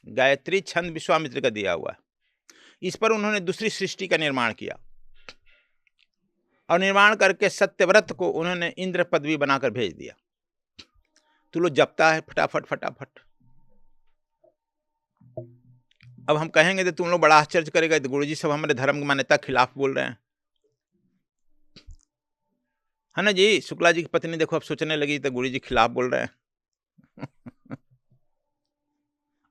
गायत्री छंद विश्वामित्र का दिया हुआ है। इस पर उन्होंने दूसरी सृष्टि का निर्माण किया और निर्माण करके सत्यव्रत को उन्होंने इंद्र पदवी बनाकर भेज दिया। तो लो जपता है फटाफट फटाफट। अब हम कहेंगे तो तुम लोग बड़ा आश्चर्य करेगा, तो गुरुजी सब हमारे धर्म की मान्यता के खिलाफ बोल रहे हैं, है ना जी। शुक्ला जी की पत्नी देखो अब सोचने लगी तो गुरुजी के खिलाफ बोल रहे हैं।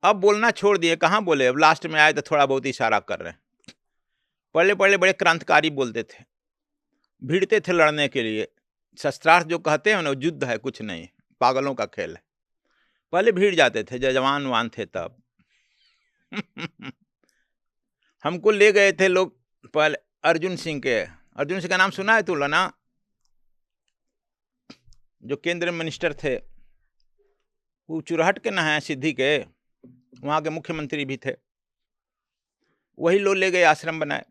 अब बोलना छोड़ दिए, कहाँ बोले, अब लास्ट में आए तो थोड़ा बहुत इशारा कर रहे हैं। पहले पहले बड़े क्रांतिकारी बोलते थे, भिड़ते थे लड़ने के लिए। शस्त्रास्त्र जो कहते हैं ना, युद्ध है कुछ नहीं, पागलों का खेल है। पहले भीड़ जाते थे जब जवान वान थे तब। हमको ले गए थे लोग पहले अर्जुन सिंह के। अर्जुन सिंह का नाम सुना है तू ना, जो केंद्र मिनिस्टर थे, वो चुरहट के ना है सिद्धि के, वहां के मुख्यमंत्री भी थे। वही लोग ले गए, आश्रम बनाए।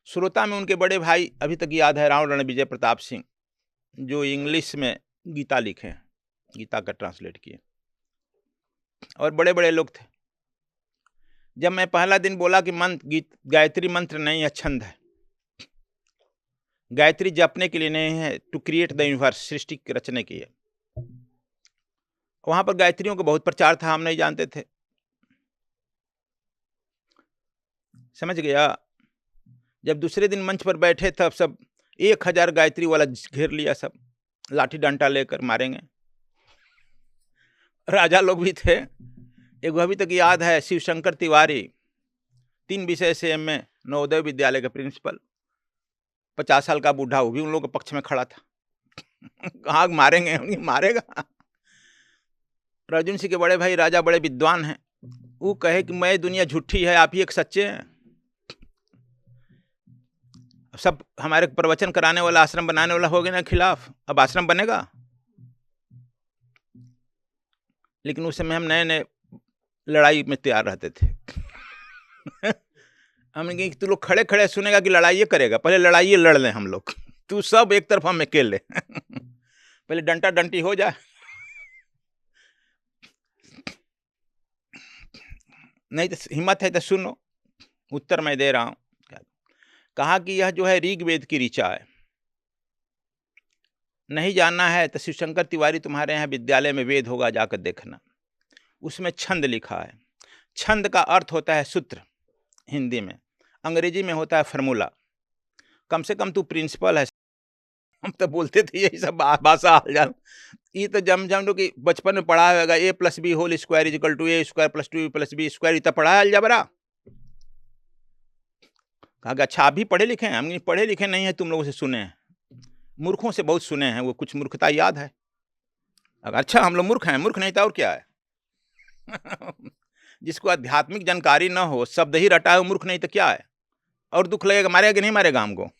श्रोता में उनके बड़े भाई अभी तक याद है, रावण रणविजय प्रताप सिंह, जो इंग्लिश में गीता लिखे, गीता का ट्रांसलेट किए, और बड़े बड़े लोग थे। जब मैं पहला दिन बोला कि मंत्र गायत्री मंत्र नहीं है, छंद है, गायत्री जपने के लिए नहीं है, टू क्रिएट द यूनिवर्स, सृष्टि रचने की है। वहां पर गायत्रियों का बहुत प्रचार था, हम नहीं जानते थे। समझ गया। जब दूसरे दिन मंच पर बैठे तब सब 1000 गायत्री वाला घेर लिया, सब लाठी डंडा लेकर मारेंगे। राजा लोग भी थे। एक अभी तक याद है, शिवशंकर तिवारी, 3 विषय से एमए, नवोदय विद्यालय का प्रिंसिपल, 50 साल का बूढ़ा, वो भी उन लोगों के पक्ष में खड़ा था। कहाँ मारेंगे, मारेगा। अर्जुन सिंह के बड़े भाई राजा बड़े विद्वान हैं, वो कहे कि मैं दुनिया झूठी है, आप ही एक सच्चे हैं। सब हमारे प्रवचन कराने वाला, आश्रम बनाने वाला हो गया ना खिलाफ, अब आश्रम बनेगा। लेकिन उस समय हम नए नए लड़ाई में तैयार रहते थे। हमने कहा तू लोग खड़े खड़े सुनेगा कि लड़ाई करेगा, पहले लड़ाई लड़ लें हम लोग, तू सब एक तरफ, हम अकेले। पहले डंटा डंटी हो जाए, नहीं तो हिम्मत है तो सुनो, उत्तर मैं दे रहा हूं। कहा कि यह जो है ऋग्वेद की ऋचा है, नहीं जानना है तो शिवशंकर तिवारी तुम्हारे यहाँ विद्यालय में वेद होगा, जाकर देखना, उसमें छंद लिखा है। छंद का अर्थ होता है सूत्र हिंदी में, अंग्रेजी में होता है फार्मूला। कम से कम तू प्रिंसिपल है, हम तो बोलते थे यही सब भाषा हाल जान। ये तो जम लोग कि बचपन में पढ़ा होगा, a+b whole square equal to a square plus 2b square, ये तो पढ़ा है अलजबरा। कहा अच्छा आप भी पढ़े लिखे हैं? हम पढ़े लिखे नहीं है, तुम लोगों से सुने हैं, मूर्खों से बहुत सुने हैं, वो कुछ मूर्खता याद है। अगर अच्छा हम लोग मूर्ख हैं, मूर्ख नहीं था और क्या है। जिसको आध्यात्मिक जानकारी ना हो, शब्द ही रटा है, मूर्ख नहीं तो क्या है। और दुख लगेगा, मारेगा कि नहीं मारेगा हमको।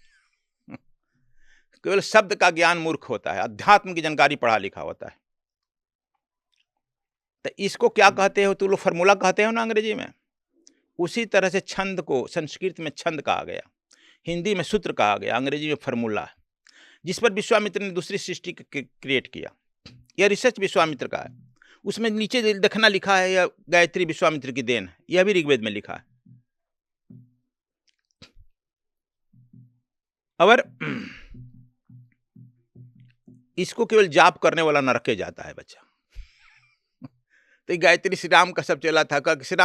केवल शब्द का ज्ञान मूर्ख होता है, अध्यात्म की जानकारी पढ़ा लिखा होता है। तो इसको क्या कहते हो, तू लोग फार्मूला कहते हो ना अंग्रेजी में, उसी तरह से छंद को संस्कृत में छंद कहा गया, हिंदी में सूत्र कहा गया, अंग्रेजी में फार्मूला, जिस पर विश्वामित्र ने दूसरी सृष्टि क्रिएट किया। यह रिसर्च विश्वामित्र का है। उसमें नीचे देखना लिखा है, यह गायत्री विश्वामित्र की देन है, यह भी ऋग्वेद में लिखा है। और इसको केवल जाप करने वाला नरके जाता है बच्चा। तो गायत्री श्री राम का सब चला था, श्री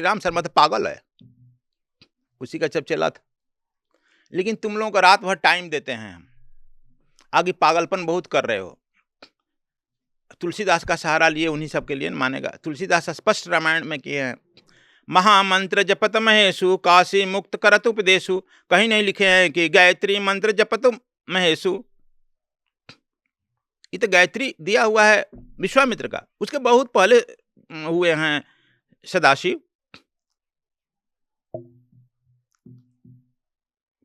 राम शर्मा तो पागल है, उसी का सब चला था। लेकिन तुम लोगों को रात भर टाइम देते हैं, आगे पागलपन बहुत कर रहे हो। तुलसीदास का सहारा लिए, उन्हीं सब के लिए मानेगा। तुलसीदास स्पष्ट रामायण में किए हैं, महामंत्र जपत महेशु काशी मुक्त करत उपदेशु। कहीं नहीं लिखे हैं कि गायत्री मंत्र जपत महेशु। ये तो गायत्री दिया हुआ है विश्वामित्र का, उसके बहुत पहले हुए हैं सदाशिव।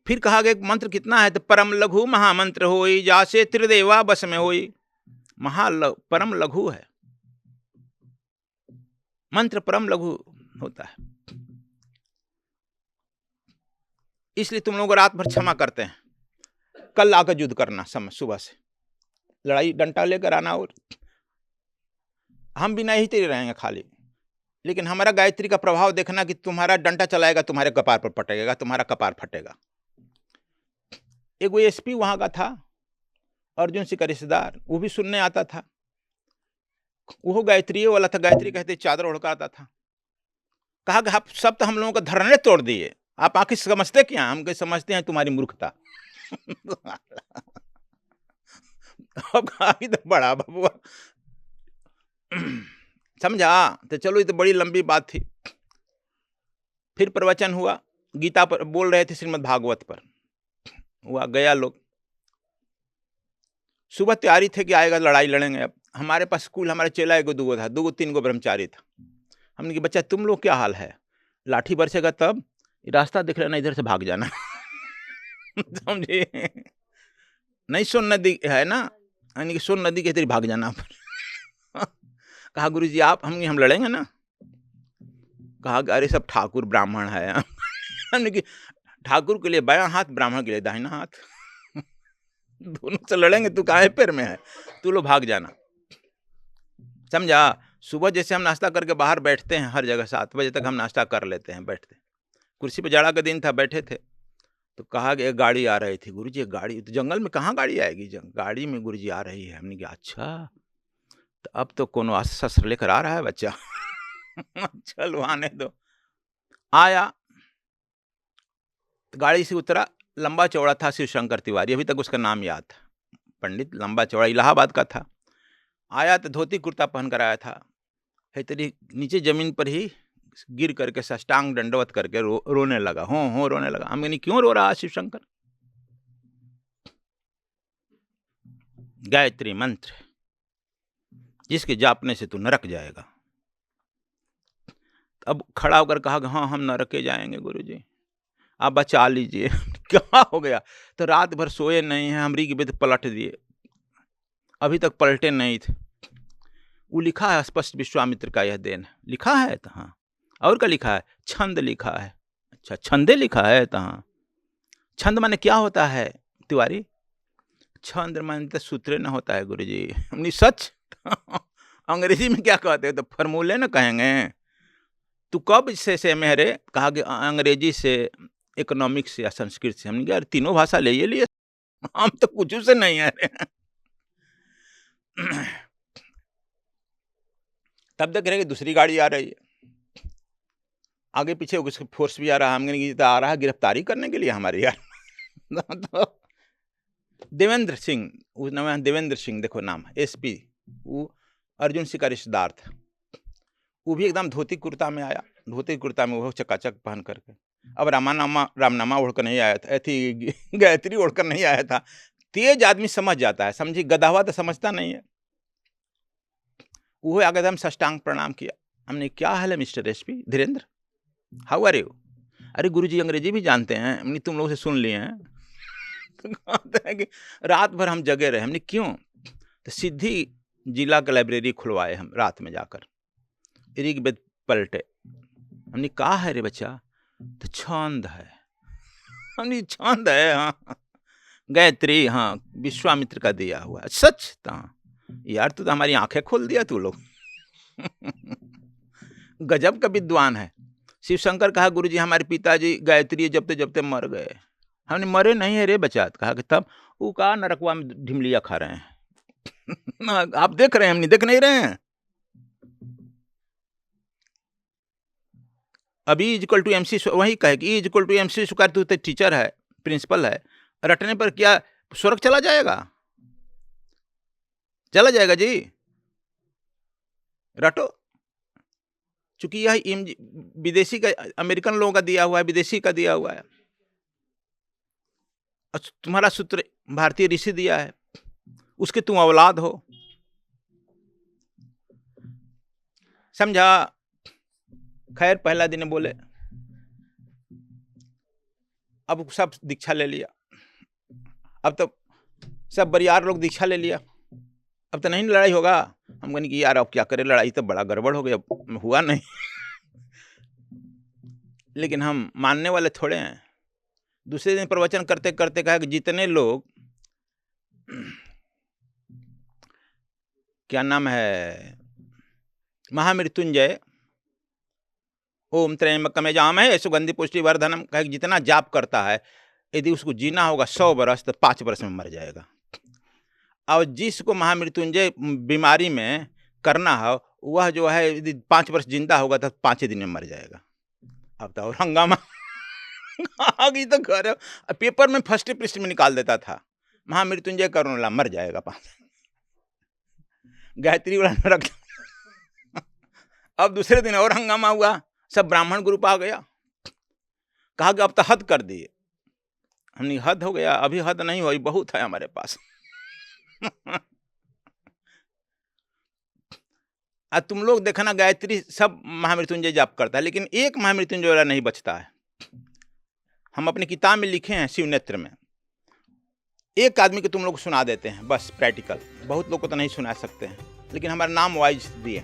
फिर कहा गया मंत्र कितना है, तो परम लघु महामंत्र होई, जासे त्रिदेवा बस में होई। परम लघु है मंत्र, परम लघु होता है। इसलिए तुम लोग रात भर क्षमा करते हैं, कल आकर युद्ध करना, समय सुबह से लड़ाई डंडा लेकर आना, और हम भी नहीं तेरे रहेंगे खाली। लेकिन हमारा गायत्री का प्रभाव देखना कि तुम्हारा डंडा चलाएगा, तुम्हारे कपार पर पटेगा, तुम्हारा कपार फटेगा। एक वो एसपी वहां का था, अर्जुन सिंह का रिश्तेदार, वो भी सुनने आता था। वो गायत्री वाला था, गायत्री कहते चादर ओढ़ कर आता था। कहा कि आप सब तो हम लोगों का धरने तोड़ दिए, आप आखिर समझते क्या? हम कहीं समझते हैं तुम्हारी मूर्खता। अब कहा तो बड़ा बबुआ समझा। तो चलो, ये तो बड़ी लंबी बात थी। फिर प्रवचन हुआ, गीता पर बोल रहे थे, श्रीमद् भागवत पर हुआ। गया लोग, सुबह तैयारी थे कि आएगा, लड़ाई लड़ेंगे। अब हमारे पास स्कूल, हमारे चेला एगो दूगो था, दूगो तीन गो ब्रह्मचारी था। हमने कि बच्चा तुम लोग क्या हाल है, लाठी बरसेगा तब रास्ता दिख लेना, इधर से भाग जाना। समझे? नहीं, सोन नदी है ना, यानी कि सोन नदी के तेरी भाग जाना। कहा गुरुजी आप, हम लड़ेंगे ना? कहा अरे सब ठाकुर ब्राह्मण है। हमने कि ठाकुर के लिए बायां हाथ, ब्राह्मण के लिए दाहिना हाथ, दोनों से लड़ेंगे, तू काहे पैर में है, तू लोग भाग जाना। समझा? सुबह जैसे हम नाश्ता करके बाहर बैठते हैं, हर जगह 7 बजे तक हम नाश्ता कर लेते हैं, बैठते कुर्सी पे, जाड़ा का दिन था, बैठे थे। तो कहा कि एक गाड़ी आ रही थी। गुरुजी एक गाड़ी, तो जंगल में कहाँ गाड़ी आएगी, गाड़ी में गुरुजी आ रही है। हमने कहा अच्छा, तो अब तो कोनो अस्त्र लेकर आ रहा है बच्चा। चलो आने दो। आया, तो गाड़ी से उतरा, लंबा चौड़ा था, शिव शंकर तिवारी, अभी तक उसका नाम याद था। पंडित लंबा चौड़ा, इलाहाबाद का था। आया तो धोती कुर्ता पहन कर आया था, है तेरी नीचे जमीन पर ही गिर करके साष्टांग दंडवत करके रोने लगा, हो रोने लगा। हम क्यों रो रहा शिव शंकर? गायत्री मंत्र जिसके जापने से तू नरक जाएगा। अब खड़ा होकर कहा हाँ हम नरके जाएंगे गुरुजी, आप बचा लीजिए। क्या हो गया? तो रात भर सोए नहीं हैं, हम ऋग्वेद पलट दिए, अभी तक पलटे नहीं थे। वो लिखा है स्पष्ट, विश्वामित्र का यह देन है। लिखा है तो हाँ, और क्या लिखा है? छंद लिखा है। अच्छा, छंदे लिखा है तो हाँ। छंद माने क्या होता है तिवारी? छंद माने तो सूत्रे न होता है गुरुजी। हमने सच। अंग्रेजी में क्या कहते हैं? तो फॉर्मूले ना कहेंगे। तू कब से मेरे? कहा कि अंग्रेजी से, इकोनॉमिक्स या संस्कृत से। हमने कहा यार तीनों भाषा ले लिए, हम तो कुछ से नहीं आ रहे। तब तक रहे दूसरी गाड़ी आ रही है, आगे पीछे उसका फोर्स भी आ रहा है। हमने आ रहा है गिरफ्तारी करने के लिए हमारे यार। तो देवेंद्र सिंह, उस नाम देवेंद्र सिंह, देखो नाम, एसपी, वो अर्जुन सिंह का रिश्तेदार था। वो भी एकदम धोती कुर्ता में आया, धोती कुर्ता में वो चकाचक पहन करके। अब रामनामा ओढ़कर नहीं आया था, ऐसी गायत्री ओढ़कर नहीं आया था। तेज आदमी समझ जाता है, समझी, गधा तो समझता नहीं है। वो एकदम साष्टांग प्रणाम किया। हमने क्या हाल है mister SP Dhirendra, how are you? अरे गुरुजी अंग्रेजी भी जानते हैं, हमने तुम लोगों से सुन लिए हैं। तो कहते हैं कि रात भर हम जगे रहे। हमने क्यों? तो सिद्धि जिला का लाइब्रेरी खुलवाए हम रात में जाकर, ऋग्वेद पलटे। हमने कहा है रे बच्चा? तो छंद है। हमने छंद है हाँ, गायत्री हाँ, विश्वामित्र का दिया हुआ। सच था यार, तू तो हमारी आंखें खोल दिया तू लोग। गजब का विद्वान है। शिव शंकर कहा गुरुजी हमारे पिताजी गायत्री जपते जपते मर गए। हमने मरे नहीं है रे बच्चा। कहा कि तब वो कहा नरकवा में ढिमलिया खा रहे हैं। आप देख रहे हैं, हम नहीं देख नहीं रहे हैं। अभी इक्वल टू MC, वही कहे कि इक्वल टू MC स्क्वायर। तू तो टीचर है, प्रिंसिपल है, रटने पर क्या स्वर्ग चला जाएगा? चला जाएगा जी, रटो। चूंकि यह विदेशी का, अमेरिकन लोगों का दिया हुआ है, विदेशी का दिया हुआ है। तुम्हारा सूत्र भारतीय ऋषि दिया है, उसके तुम औलाद हो। समझा? खैर पहला दिन बोले, अब सब दीक्षा ले लिया। अब तो सब बरियार लोग दीक्षा ले लिया, अब तो नहीं लड़ाई होगा। हम कहने कि यार अब क्या करें, लड़ाई तो बड़ा गड़बड़ हो गया, हुआ नहीं। लेकिन हम मानने वाले थोड़े हैं। दूसरे दिन प्रवचन करते करते कहा कि जितने लोग, क्या नाम है, महामृत्युंजय ओम त्र्यंबकम यजामहे सुगंधि पुष्टिवर्धनम कह जितना जाप करता है, यदि उसको जीना होगा 100 वर्ष तो 5 वर्ष में मर जाएगा। और जिसको महामृत्युंजय बीमारी में करना हो, वह जो है यदि 5 वर्ष जिंदा होगा तो 5 ही दिन में मर जाएगा। अब तो और हंगामा आ गई तो घर पेपर में फर्स्ट पृष्ठ में निकाल देता था, महामृत्युंजय करने वाला मर जाएगा 5। गायत्री वाला रख अब दूसरे दिन और हंगामा हुआ, सब ब्राह्मण ग्रुप आ गया, कहा कि अब तो हद कर दिए। हमने हद हो गया, अभी हद नहीं हुई, बहुत है हमारे पास। तुम लोग देखना गायत्री सब महामृत्युंजय जाप करता है, लेकिन एक महामृत्युंजय वाला नहीं बचता है। हम अपनी किताब में लिखे हैं शिव नेत्र में, एक आदमी को तुम लोग सुना देते हैं बस प्रैक्टिकल, बहुत लोग को तो नहीं सुना सकते हैं, लेकिन हमारा नाम वाइज दिए।